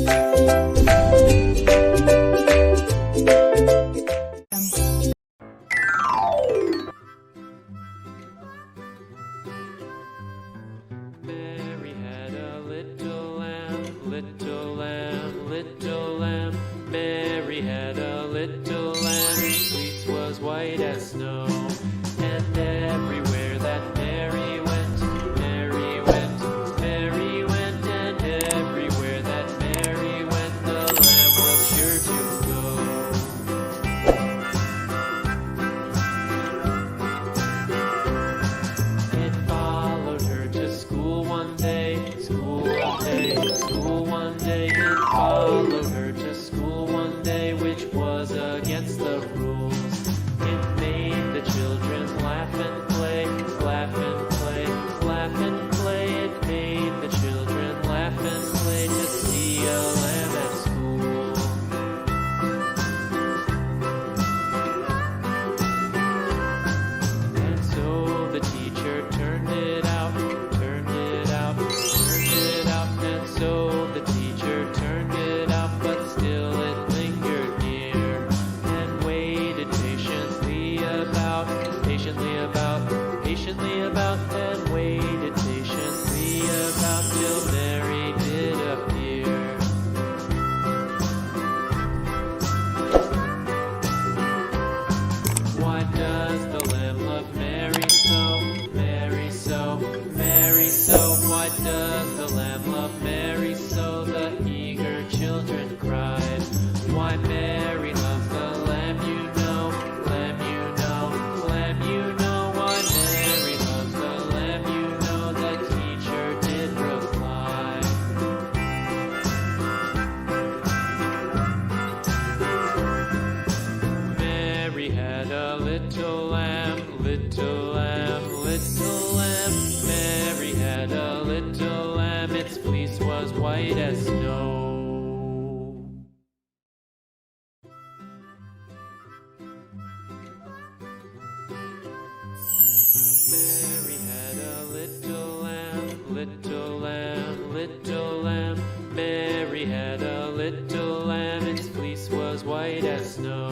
Mary had a little lamb, little lamb, little lamb. Mary had a little lamb, its fleece was white as snow. And everywhere that Mary went, Mary went, Mary went. And everywhere that Mary went, the lamb was sure to go. It followed her to school one day, school one day, school one day. It followed her to school one day, which was against the rules. It made the children laugh and play, laugh and play, laugh and play. It made the children laugh and play to see a lamb at school. And so the teacher turned it out, turned it out, turned it out. And so the teacher turned it out, but still it lingered near and waited patiently about, patiently about, patiently about, and waited patiently about till Mary did appear. Why does the lamb love Mary so, Mary so, Mary so? Why does the lamb love Mary so? The eager children cried. Why Mary loves the lamb, you know, lamb, you know, lamb, you know. Why Mary loves the lamb, you know, the teacher did reply. Mary had a little lamb, little lamb, little lamb. Mary had a little lamb, its fleece was white as snow. Mary had a little lamb, little lamb, little lamb. Mary had a little lamb, its fleece was white as snow.